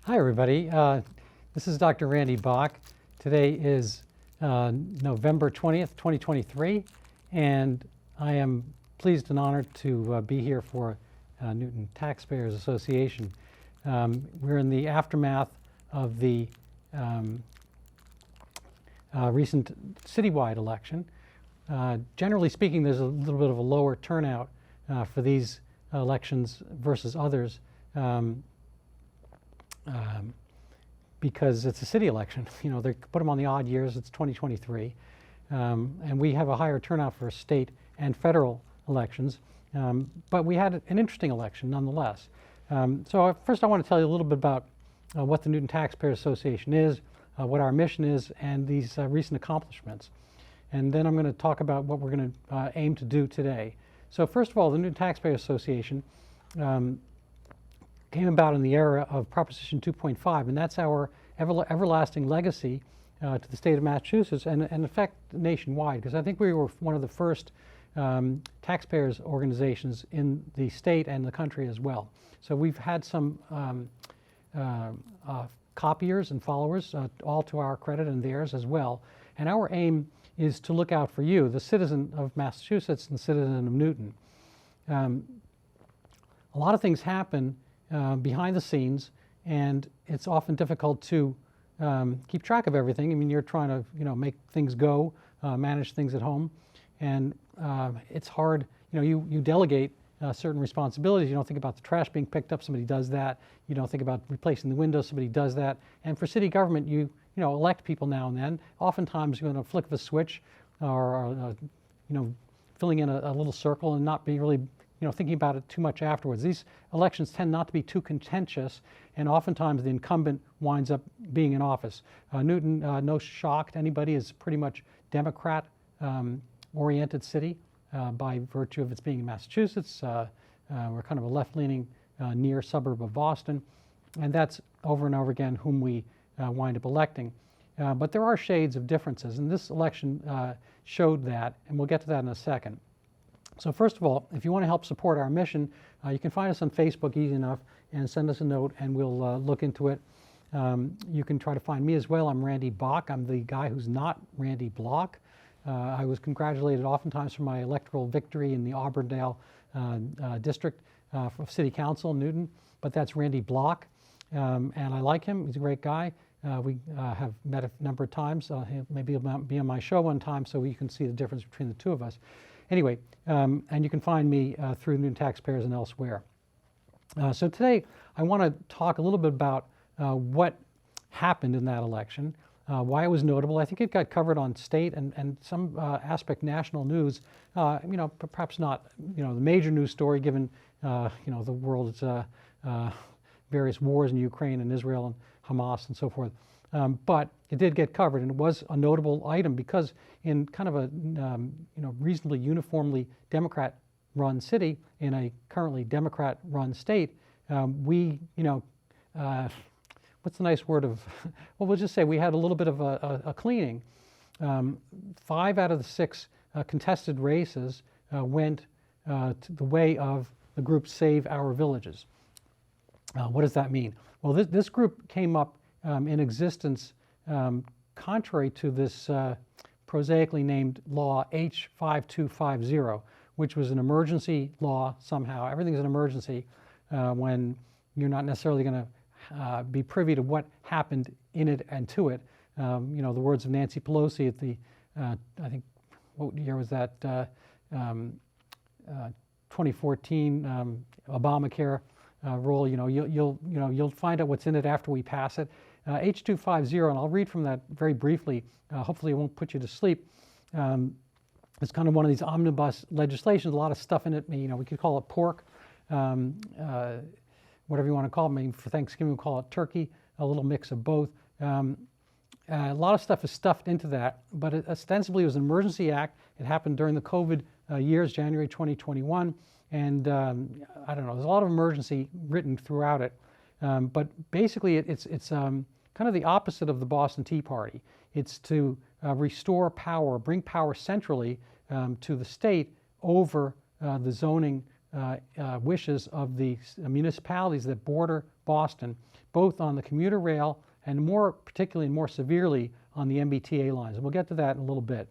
Hi, everybody. This is Dr. Randy Bach. Today is November 20th, 2023, and I am pleased and honored to be here for Newton Taxpayers Association. We're in the aftermath of the recent citywide election. Generally speaking, there's a little bit of a lower turnout for these elections versus others. Because it's a city election. You know, they put them on the odd years. It's 2023. And we have a higher turnout for state and federal elections. But we had an interesting election nonetheless. So first I want to tell you a little bit about what the Newton Taxpayer Association is, what our mission is, and these recent accomplishments. And then I'm going to talk about what we're going to aim to do today. So first of all, the Newton Taxpayer Association came about in the era of Proposition 2.5, and that's our everlasting legacy to the state of Massachusetts and in effect nationwide, because I think we were one of the first taxpayers organizations in the state and the country as well. So we've had some copiers and followers, all to our credit and theirs as well. And our aim is to look out for you, the citizen of Massachusetts and citizen of Newton. A lot of things happen behind the scenes, and it's often difficult to keep track of everything. I mean, you're trying to, make things go, manage things at home, and it's hard. You delegate certain responsibilities. You don't think about the trash being picked up, somebody does that. You don't think about replacing the windows, somebody does that. And for city government, you elect people now and then. Oftentimes, you're going to flick of a switch, or filling in a little circle and not be really thinking about it too much afterwards. These elections tend not to be too contentious, and oftentimes the incumbent winds up being in office. Newton, no shock to anybody, is pretty much Democrat-oriented city by virtue of its being in Massachusetts. We're kind of a left-leaning near suburb of Boston, and that's over and over again whom we wind up electing. But there are shades of differences, and this election showed that, and we'll get to that in a second. So first of all, if you want to help support our mission, you can find us on Facebook easy enough and send us a note and we'll look into it. You can try to find me as well. I'm Randy Bach. I'm the guy who's not Randy Block. I was congratulated oftentimes for my electoral victory in the Auburndale district for City Council in Newton, but that's Randy Block. And I like him. He's a great guy. We have met a number of times. Maybe he'll be on my show one time so you can see the difference between the two of us. Anyway, and you can find me through Newton Taxpayers and elsewhere. So today I want to talk a little bit about what happened in that election, why it was notable. I think it got covered on state and some aspect national news. Perhaps not the major news story given the world's various wars in Ukraine and Israel and Hamas and so forth. But it did get covered, and it was a notable item because in kind of a reasonably uniformly Democrat-run city in a currently Democrat-run state, what's the nice word of? Well, we'll just say we had a little bit of a cleaning. 5 out of the 6 contested races went to the way of the group Save Our Villages. What does that mean? Well, this group came up in existence contrary to this prosaically named law H5250, which was an emergency law somehow. Everything's an emergency when you're not necessarily going to be privy to what happened in it and to it. The words of Nancy Pelosi at the, I think, what year was that? 2014 Obamacare rule. You'll find out what's in it after we pass it. H250, and I'll read from that very briefly. Hopefully it won't put you to sleep. It's kind of one of these omnibus legislations, a lot of stuff in it. We could call it pork, whatever you want to call it. Maybe for Thanksgiving we'll call it turkey, a little mix of both. A lot of stuff is stuffed into that, but ostensibly it was an emergency act. It happened during the COVID years, January 2021, and I don't know, there's a lot of emergency written throughout it. But basically it's kind of the opposite of the Boston Tea Party. It's to restore power, bring power centrally to the state over the zoning wishes of the municipalities that border Boston, both on the commuter rail and more particularly and more severely on the MBTA lines. And we'll get to that in a little bit.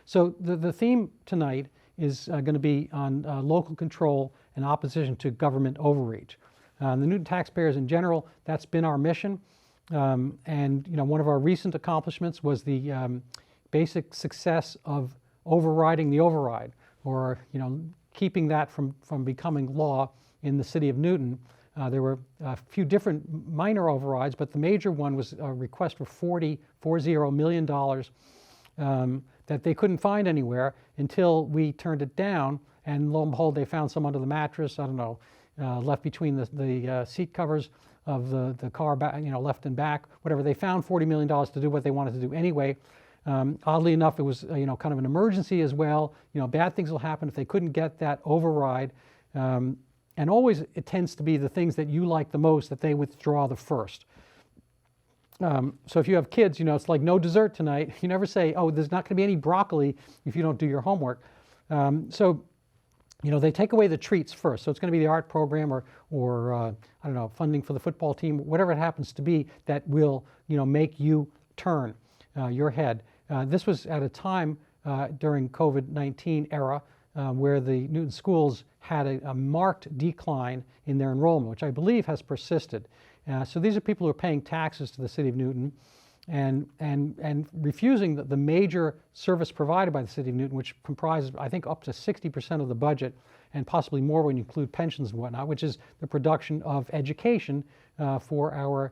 So the theme tonight is going to be on local control and opposition to government overreach. The Newton taxpayers in general, that's been our mission. And one of our recent accomplishments was the basic success of overriding the override, or keeping that from becoming law in the city of Newton. There were a few different minor overrides, but the major one was a request for $40 million that they couldn't find anywhere until we turned it down. And lo and behold, they found some under the mattress, I don't know, left between the seat covers of the car, left and back, whatever. They found $40 million to do what they wanted to do anyway. Oddly enough, it was kind of an emergency as well. Bad things will happen if they couldn't get that override. And always it tends to be the things that you like the most that they withdraw the first. So if you have kids, it's like no dessert tonight. You never say, oh, there's not going to be any broccoli if you don't do your homework. So they take away the treats first. So it's going to be the art program or I don't know, funding for the football team, whatever it happens to be that will, make you turn your head. This was at a time during COVID-19 era where the Newton schools had a marked decline in their enrollment, which I believe has persisted. So these are people who are paying taxes to the city of Newton and refusing the major service provided by the city of Newton, which comprises, I think, up to 60% of the budget, and possibly more when you include pensions and whatnot, which is the production of education for our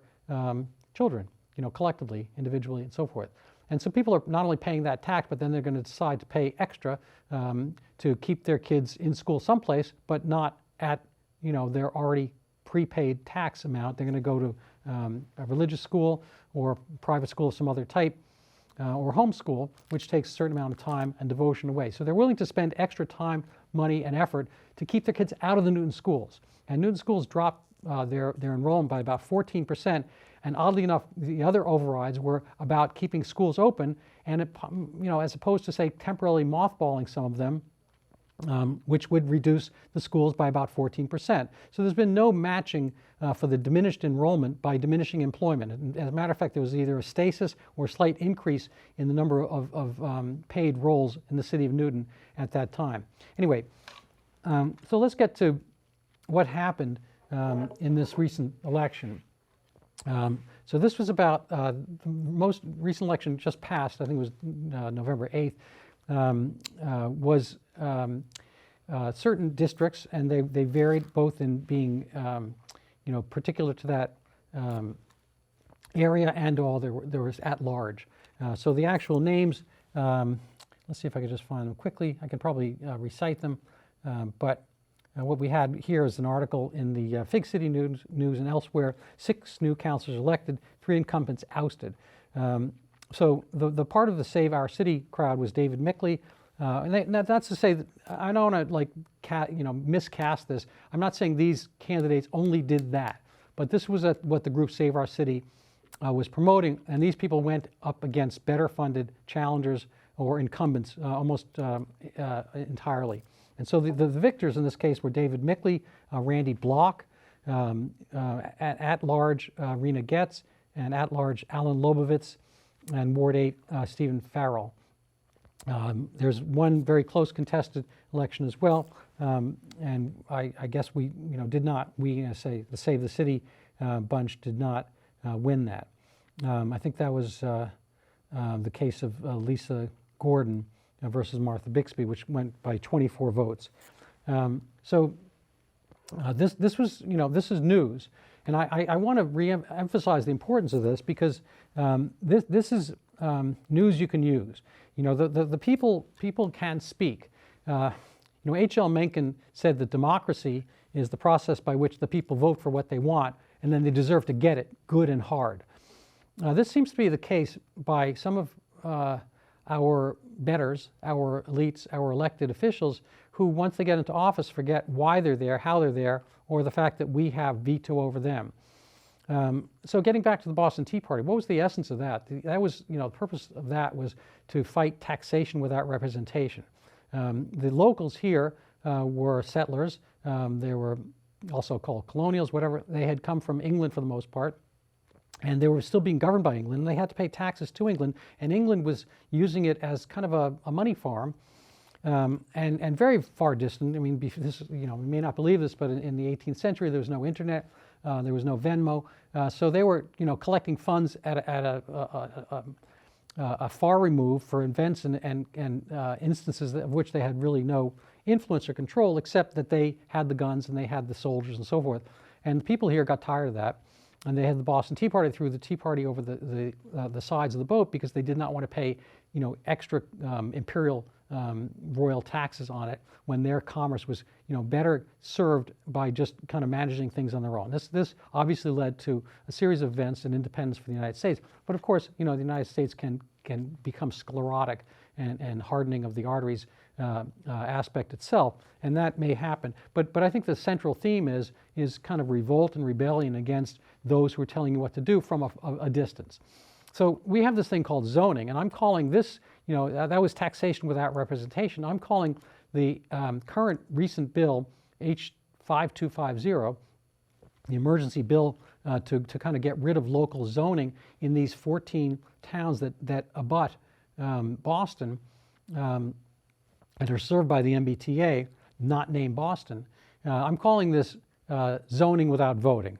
children, collectively, individually, and so forth. And so people are not only paying that tax, but then they're going to decide to pay extra to keep their kids in school someplace, but not at their already prepaid tax amount. They're going to go to a religious school or private school of some other type, or homeschool, which takes a certain amount of time and devotion away. So they're willing to spend extra time, money, and effort to keep their kids out of the Newton schools. And Newton schools dropped their enrollment by about 14%. And oddly enough, the other overrides were about keeping schools open, and as opposed to, say, temporarily mothballing some of them, which would reduce the schools by about 14%. So there's been no matching for the diminished enrollment by diminishing employment. And as a matter of fact, there was either a stasis or a slight increase in the number of paid roles in the city of Newton at that time. Anyway, so let's get to what happened in this recent election. So this was about the most recent election just passed, I think it was November 8th, was certain districts, and they varied both in being particular to that area and all there was at large. So the actual names, let's see if I can just find them quickly. I can probably recite them, but what we had here is an article in the Fig City News and elsewhere. 6 new councilors elected, 3 incumbents ousted. So the part of the Save Our City crowd was David Mickley. And that's to say that I don't want to miscast this. I'm not saying these candidates only did that, but this was what the group Save Our City was promoting, and these people went up against better funded challengers or incumbents almost entirely. And so the victors in this case were David Mickley, Randy Block, at-large Rena Getz, and at-large Alan Lobovitz, and Ward 8 Stephen Farrell. There's one very close contested election as well, and I guess we did not, say the Save the City bunch did not win that. I think that was the case of Lisa Gordon versus Martha Bixby, which went by 24 votes. So this was, this is news, and I want to re-emphasize the importance of this because this is news you can use. The people can speak. H.L. Mencken said that democracy is the process by which the people vote for what they want, and then they deserve to get it good and hard. This seems to be the case by some of our betters, our elites, our elected officials, who once they get into office forget why they're there, how they're there, or the fact that we have veto over them. So getting back to the Boston Tea Party, what was the essence of that? That was, the purpose of that was to fight taxation without representation. The locals here were settlers. They were also called colonials, whatever. They had come from England for the most part, and they were still being governed by England. And they had to pay taxes to England, and England was using it as kind of a money farm, and very far distant. I mean, this, you know, you may not believe this, but in the 18th century, there was no internet, there was no Venmo, so they were, you know, collecting funds at a far remove for events and instances of which they had really no influence or control, except that they had the guns and they had the soldiers and so forth. And the people here got tired of that, and they had the Boston Tea Party, threw the Tea Party over the sides of the boat because they did not want to pay, you know, extra imperial royal taxes on it when their commerce was, you know, better served by just kind of managing things on their own. This obviously led to a series of events and independence for the United States. But of course, you know, the United States can become sclerotic and hardening of the arteries aspect itself, and that may happen. But I think the central theme is kind of revolt and rebellion against those who are telling you what to do from a distance. So we have this thing called zoning, and I'm calling this, you know, that was taxation without representation. I'm calling the current recent bill, H5250, the emergency bill to kind of get rid of local zoning in these 14 towns that abut Boston and are served by the MBTA, not named Boston. I'm calling this zoning without voting.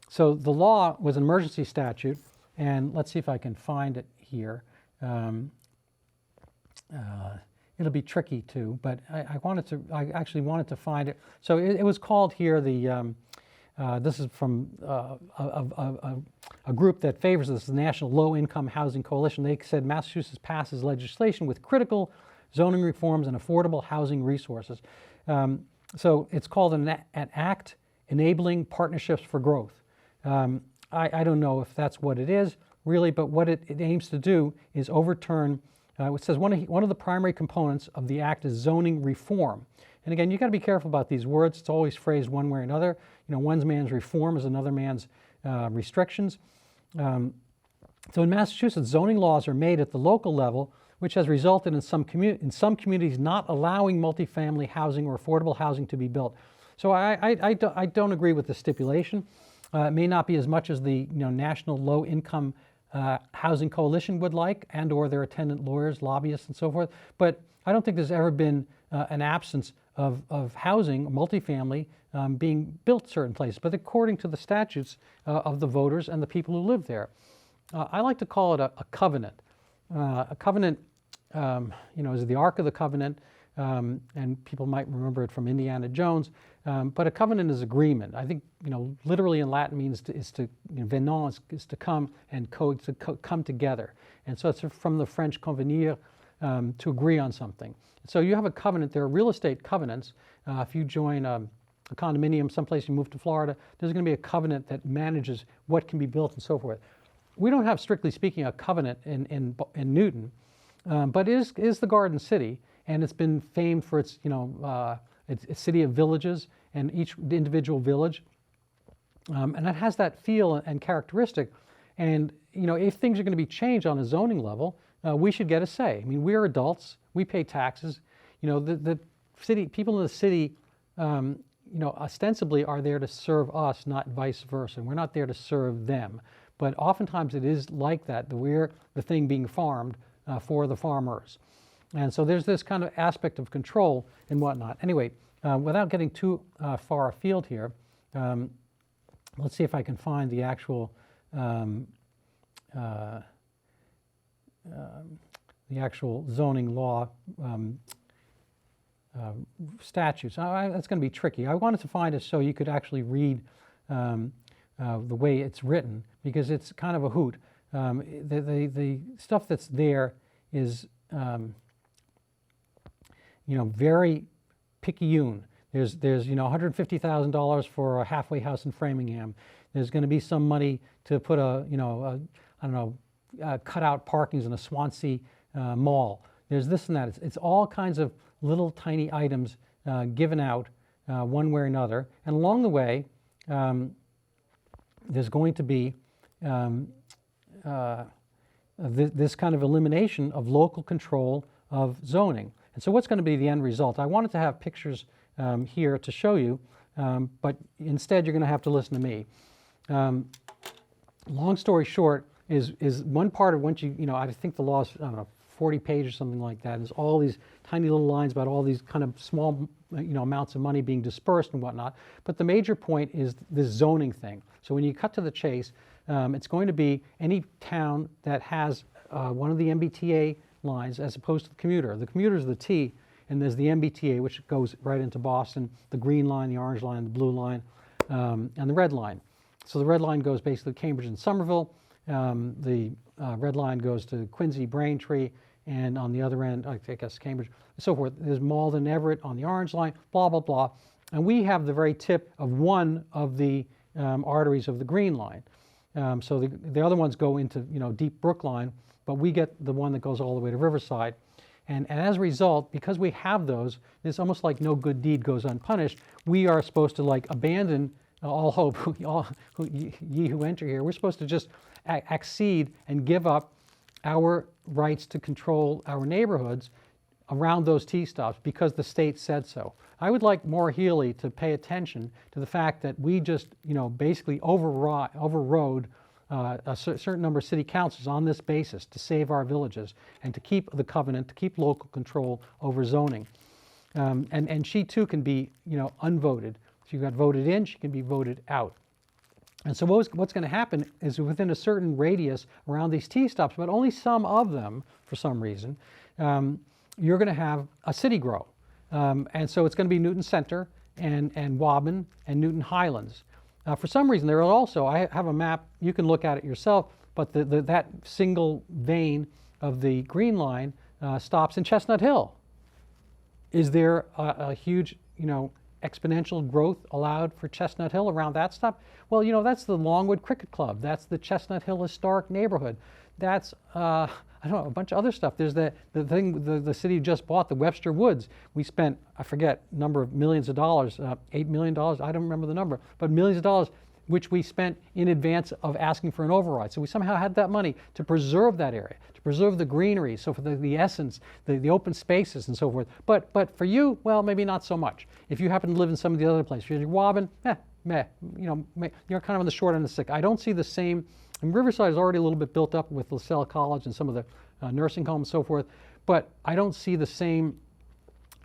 So the law was an emergency statute, and let's see if I can find it here. It'll be tricky too, but I actually wanted to find it. So it was called here the, this is from a group that favors this, the National Low Income Housing Coalition. They said Massachusetts passes legislation with critical zoning reforms and affordable housing resources. So it's called an act enabling partnerships for growth. I don't know if that's what it is really, but what it aims to do is overturn, it says one of the primary components of the act is zoning reform. And again, you got to be careful about these words. It's always phrased one way or another. You know, one man's reform is another man's restrictions. So in Massachusetts, zoning laws are made at the local level, which has resulted in some communities not allowing multifamily housing or affordable housing to be built. So I don't agree with the stipulation. It may not be as much as the National Low Income Housing Coalition would like, and or their attendant lawyers, lobbyists, and so forth. But I don't think there's ever been an absence of housing, multifamily, being built certain places, but according to the statutes of the voters and the people who live there. I like to call it a covenant. A covenant, is the Ark of the Covenant, and people might remember it from Indiana Jones. But a covenant is agreement. I think, literally in Latin means venant is to come, and come together. And so it's from the French convenir, to agree on something. So you have a covenant. There are real estate covenants. If you join a condominium someplace, you move to Florida, there's going to be a covenant that manages what can be built and so forth. We don't have, strictly speaking, a covenant in Newton, but it is the Garden City, and it's been famed for its, it's a city of villages, and each individual village, and it has that feel and characteristic. And if things are going to be changed on a zoning level, we should get a say. I mean, we are adults, we pay taxes. The city people in the city, ostensibly are there to serve us, not vice versa. We're not there to serve them. But oftentimes it is like that we're the thing being farmed for the farmers. And so there's this kind of aspect of control and whatnot. Anyway, without getting too far afield here, let's see if I can find the actual zoning law statutes. That's going to be tricky. I wanted to find it so you could actually read the way it's written, because it's kind of a hoot. The stuff that's there is very picayune. There's $150,000 for a halfway house in Framingham. There's going to be some money to put cut out parkings in a Swansea mall. There's this and that. It's all kinds of little tiny items given out one way or another. And along the way, there's going to be this kind of elimination of local control of zoning. And so what's going to be the end result? I wanted to have pictures here to show you, but instead you're going to have to listen to me. Long story short is one part of once I think the law is, I don't know, 40 pages or something like that. There's all these tiny little lines about all these kind of small amounts of money being dispersed and whatnot. But the major point is this zoning thing. So when you cut to the chase, it's going to be any town that has one of the MBTA lines as opposed to the commuter. The commuter is the T, and there's the MBTA, which goes right into Boston, the green line, the orange line, the blue line, and the red line. So the red line goes basically to Cambridge and Somerville. The red line goes to Quincy, Braintree, and on the other end, I guess Cambridge, and so forth. There's Malden, Everett on the orange line, blah, blah, blah. And we have the very tip of one of the arteries of the green line. So the other ones go into deep Brookline, but we get the one that goes all the way to Riverside. And as a result, because we have those, it's almost like no good deed goes unpunished. We are supposed to abandon all hope, ye who enter here. We're supposed to just accede and give up our rights to control our neighborhoods around those T-stops because the state said so. I would like Maura Healey to pay attention to the fact that we just, basically overrode a certain number of city councils on this basis to save our villages and to keep the covenant, to keep local control over zoning. And she too can be, unvoted. She got voted in, she can be voted out. And so what's going to happen is within a certain radius around these T-stops, but only some of them, for some reason, you're going to have a city grow. And so it's going to be Newton Center and Waban and Newton Highlands. For some reason, there are also, I have a map, you can look at it yourself, but that single vein of the green line stops in Chestnut Hill. Is there a huge, exponential growth allowed for Chestnut Hill around that stop? Well, that's the Longwood Cricket Club. That's the Chestnut Hill Historic Neighborhood. That's, I don't know, a bunch of other stuff. There's the thing the city just bought, the Webster Woods. We spent, I forget, number of millions of dollars, $8 million, I don't remember the number, but millions of dollars, which we spent in advance of asking for an override. So we somehow had that money to preserve that area, to preserve the greenery, so for the essence, the open spaces and so forth. But for you, well, maybe not so much. If you happen to live in some of the other places, you're Waban, you're kind of on the short end of the stick. I don't see the same, and Riverside is already a little bit built up with LaSalle College and some of the nursing homes and so forth, but I don't see the same,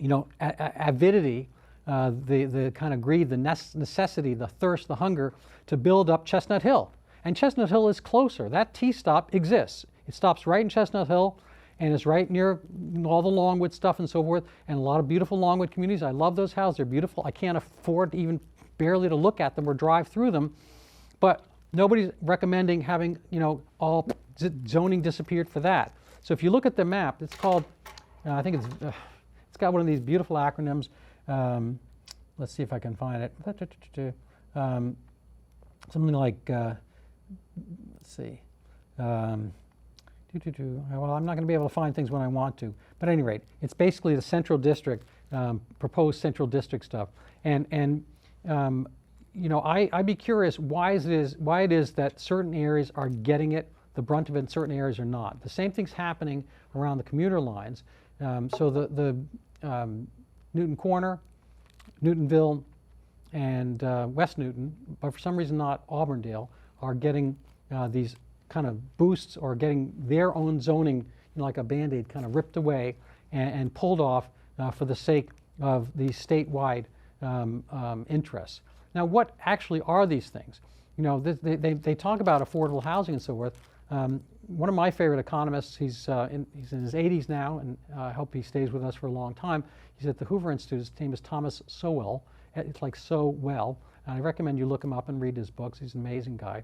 avidity, the kind of greed, the necessity, the thirst, the hunger to build up Chestnut Hill. And Chestnut Hill is closer. That T-stop exists. It stops right in Chestnut Hill, and it's right near all the Longwood stuff and so forth, and a lot of beautiful Longwood communities. I love those houses. They're beautiful. I can't afford even barely to look at them or drive through them, but nobody's recommending having, all zoning disappeared for that. So if you look at the map, it's called, I think it's got one of these beautiful acronyms. Let's see if I can find it. Something like, let's see. Well, I'm not going to be able to find things when I want to. But at any rate, it's basically the central district, proposed central district stuff. And I'd be curious why it is that certain areas are getting it, the brunt of it, and certain areas are not. The same thing's happening around the commuter lines. So the Newton Corner, Newtonville, and West Newton, but for some reason not Auburndale, are getting these kind of boosts or getting their own zoning, like a Band-Aid, kind of ripped away and pulled off for the sake of these statewide interests. Now, what actually are these things? They talk about affordable housing and so forth. One of my favorite economists, he's in his 80s now, and I hope he stays with us for a long time. He's at the Hoover Institute. His name is Thomas Sowell. It's like so well. And I recommend you look him up and read his books. He's an amazing guy.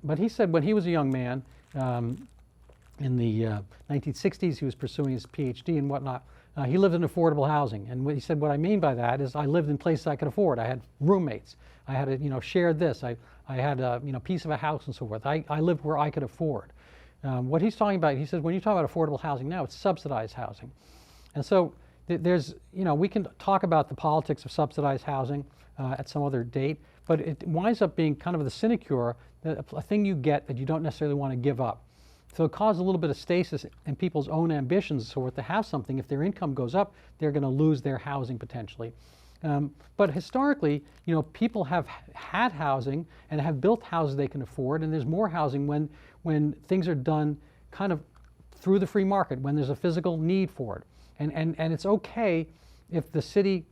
But he said when he was a young man, in the 1960s, he was pursuing his PhD and whatnot. He lived in affordable housing, and he said, what I mean by that is I lived in places I could afford. I had roommates. I had shared this. I had a piece of a house and so forth. I lived where I could afford. What he's talking about, he says, when you talk about affordable housing now, it's subsidized housing, and so there's we can talk about the politics of subsidized housing at some other date, but it winds up being kind of the sinecure, a thing you get that you don't necessarily want to give up. So it caused a little bit of stasis in people's own ambitions, so forth, to have something. If their income goes up, they're going to lose their housing potentially. But historically, people have had housing and have built houses they can afford, and there's more housing when things are done kind of through the free market, when there's a physical need for it. And it's okay if the city,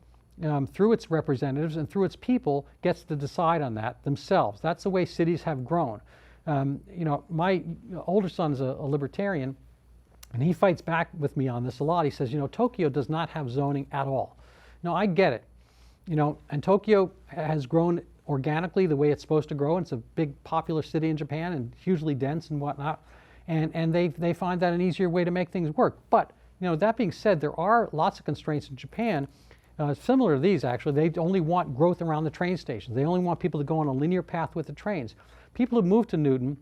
through its representatives and through its people, gets to decide on that themselves. That's the way cities have grown. My older son's a libertarian, and he fights back with me on this a lot. He says, Tokyo does not have zoning at all. No, I get it. And Tokyo has grown organically the way it's supposed to grow, and it's a big popular city in Japan and hugely dense and whatnot. And they find that an easier way to make things work. But, that being said, there are lots of constraints in Japan, similar to these actually. They only want growth around the train stations. They only want people to go on a linear path with the trains. People who move to Newton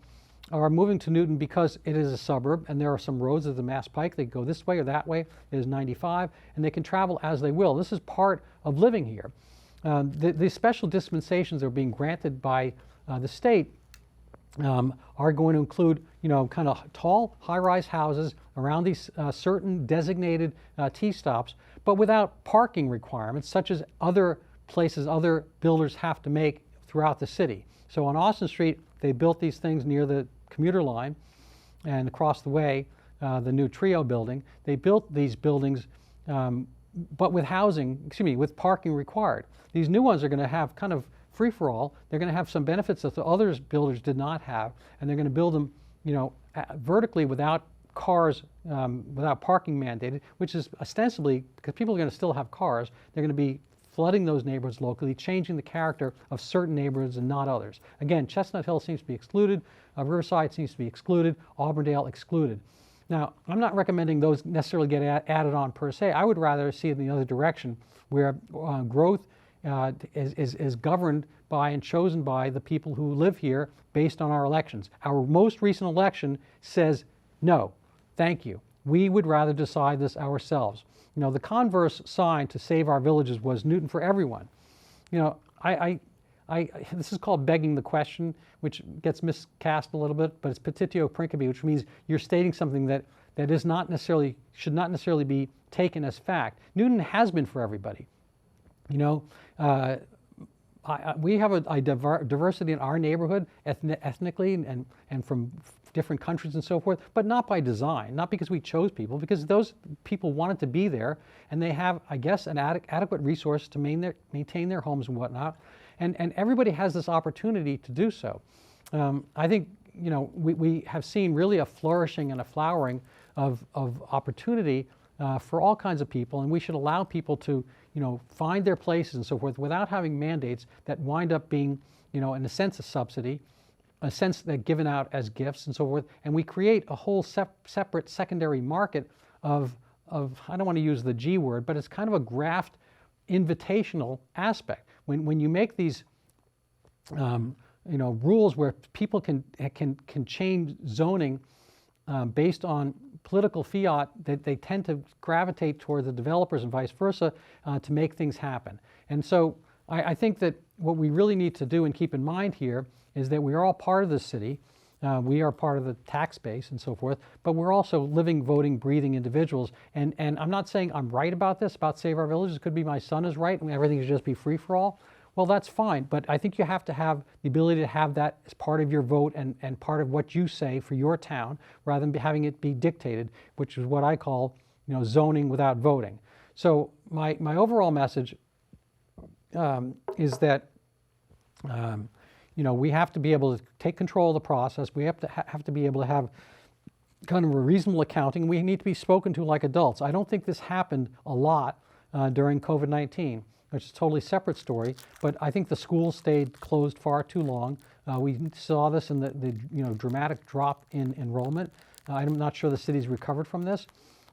are moving to Newton because it is a suburb, and there are some roads of the Mass Pike. They go this way or that way. There's 95, and they can travel as they will. This is part of living here. The special dispensations that are being granted by the state are going to include, kind of tall, high-rise houses around these certain designated T-stops, but without parking requirements, such as other places other builders have to make throughout the city. So on Austin Street, they built these things near the commuter line, and across the way, the new Trio building. They built these buildings, but with with parking required. These new ones are going to have kind of free-for-all. They're going to have some benefits that the other builders did not have, and they're going to build them, vertically without cars, without parking mandated, which is ostensibly, because people are going to still have cars, they're going to be flooding those neighborhoods locally, changing the character of certain neighborhoods and not others. Again, Chestnut Hill seems to be excluded, Riverside seems to be excluded, Auburndale excluded. Now, I'm not recommending those necessarily get added on per se. I would rather see it in the other direction, where growth is governed by and chosen by the people who live here based on our elections. Our most recent election says, no, thank you. We would rather decide this ourselves. The converse sign to save our villages was Newton for everyone. This is called begging the question, which gets miscast a little bit, but it's petitio principi, which means you're stating something that is not necessarily, should not necessarily be taken as fact. Newton has been for everybody. We have a diversity in our neighborhood, ethnically and from different countries and so forth, but not by design, not because we chose people, because those people wanted to be there, and they have, I guess, an adequate resource to maintain their homes and whatnot, and everybody has this opportunity to do so. I think, we have seen really a flourishing and a flowering of opportunity for all kinds of people, and we should allow people to, find their places and so forth without having mandates that wind up being, in a sense, a subsidy, a sense that given out as gifts and so forth, and we create a whole separate secondary market of I don't want to use the G word, but it's kind of a graft invitational aspect. When you make these rules where people can change zoning based on political fiat, that they tend to gravitate toward the developers and vice versa to make things happen. And so I think that what we really need to do and keep in mind here is that we are all part of the city. We are part of the tax base and so forth, but we're also living, voting, breathing individuals. And I'm not saying I'm right about this, about Save Our Villages. It could be my son is right and everything should just be free for all. Well, that's fine, but I think you have to have the ability to have that as part of your vote and part of what you say for your town, rather than having it be dictated, which is what I call, zoning without voting. So my overall message is that we have to be able to take control of the process. We have to be able to have kind of a reasonable accounting. We need to be spoken to like adults. I don't think this happened a lot during COVID-19. Which is a totally separate story, but I think the schools stayed closed far too long. We saw this in the dramatic drop in enrollment. I'm not sure the city's recovered from this.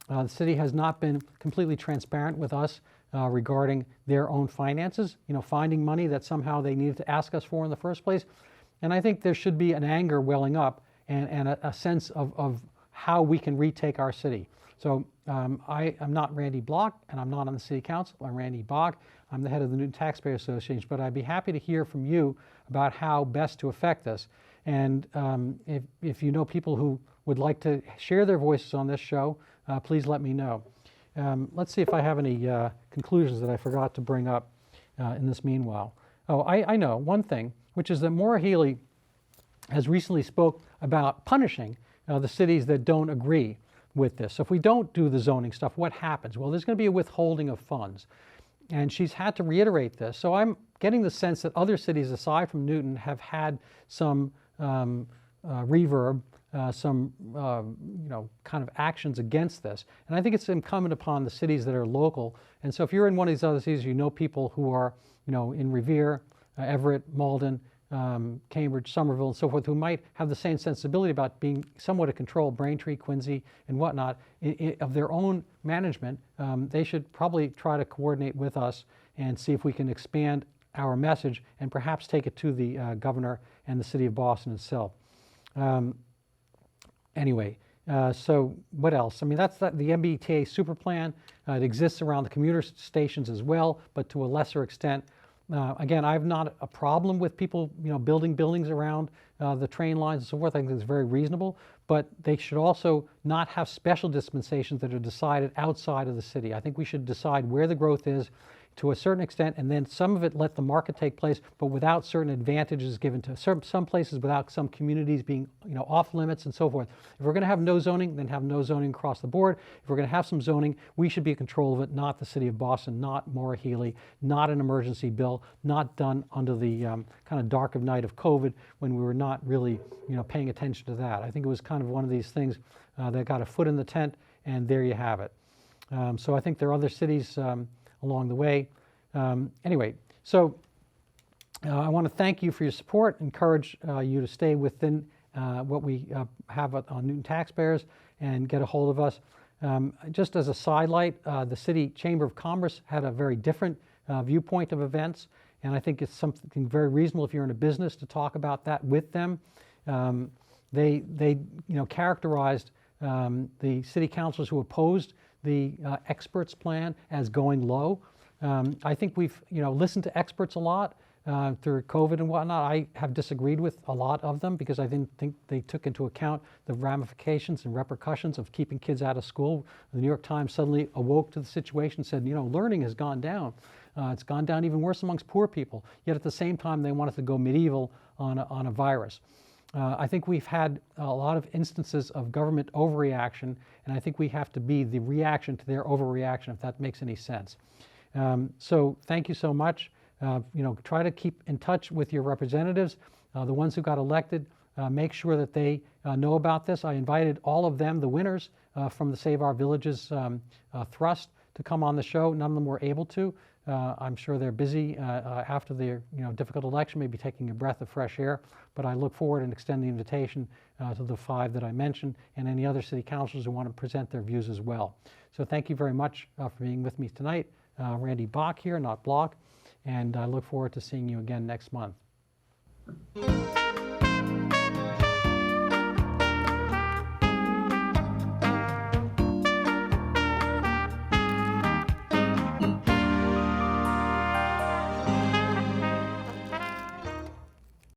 The city has not been completely transparent with us regarding their own finances, finding money that somehow they needed to ask us for in the first place. And I think there should be an anger welling up and a sense of how we can retake our city. So I am not Randy Block, and I'm not on the City Council. I'm Randy Bogg. I'm the head of the Newton Taxpayer Association, but I'd be happy to hear from you about how best to affect this. And if you know people who would like to share their voices on this show, please let me know. Let's see if I have any conclusions that I forgot to bring up in this meanwhile. Oh, I know one thing, which is that Maura Healey has recently spoke about punishing the cities that don't agree with this. So if we don't do the zoning stuff, what happens? Well, there's going to be a withholding of funds. And she's had to reiterate this. So I'm getting the sense that other cities aside from Newton have had some reverb, some kind of actions against this. And I think it's incumbent upon the cities that are local. And so if you're in one of these other cities, you know people who are in Revere, Everett, Malden, Cambridge, Somerville, and so forth, who might have the same sensibility about being somewhat a control, Braintree, Quincy, and whatnot, of their own management. They should probably try to coordinate with us and see if we can expand our message and perhaps take it to the governor and the city of Boston itself. Anyway, so what else? I mean, that's the MBTA super plan. It exists around the commuter stations as well, but to a lesser extent. Again, I have not a problem with people, building buildings around the train lines and so forth. I think it's very reasonable, but they should also not have special dispensations that are decided outside of the city. I think we should decide where the growth is to a certain extent, and then some of it let the market take place, but without certain advantages given to some places, without some communities being off limits and so forth. If we're going to have no zoning, then have no zoning across the board. If we're going to have some zoning, we should be in control of it, not the city of Boston, not Maura Healey, not an emergency bill, not done under the kind of dark of night of COVID when we were not really paying attention to that. I think it was kind of one of these things that got a foot in the tent, and there you have it. So I think there are other cities along the way. Anyway, so I want to thank you for your support, encourage you to stay within what we have on Newton Taxpayers and get a hold of us. Just as a sidelight, the City Chamber of Commerce had a very different viewpoint of events, and I think it's something very reasonable if you're in a business to talk about that with them. They characterized the city councilors who opposed the experts plan as going low. I think we've listened to experts a lot through COVID and whatnot. I have disagreed with a lot of them because I didn't think they took into account the ramifications and repercussions of keeping kids out of school. The New York Times suddenly awoke to the situation and said, learning has gone down. It's gone down even worse amongst poor people. Yet at the same time, they wanted to go medieval on a virus. I think we've had a lot of instances of government overreaction, and I think we have to be the reaction to their overreaction, if that makes any sense. So thank you so much. Try to keep in touch with your representatives, the ones who got elected. Make sure that they know about this. I invited all of them, the winners from the Save Our Villages thrust, to come on the show. None of them were able to. I'm sure they're busy after their difficult election, maybe taking a breath of fresh air. But I look forward and extend the invitation to the 5 that I mentioned and any other city councilors who want to present their views as well. So thank you very much for being with me tonight. Randy Bach here, not Block, and I look forward to seeing you again next month.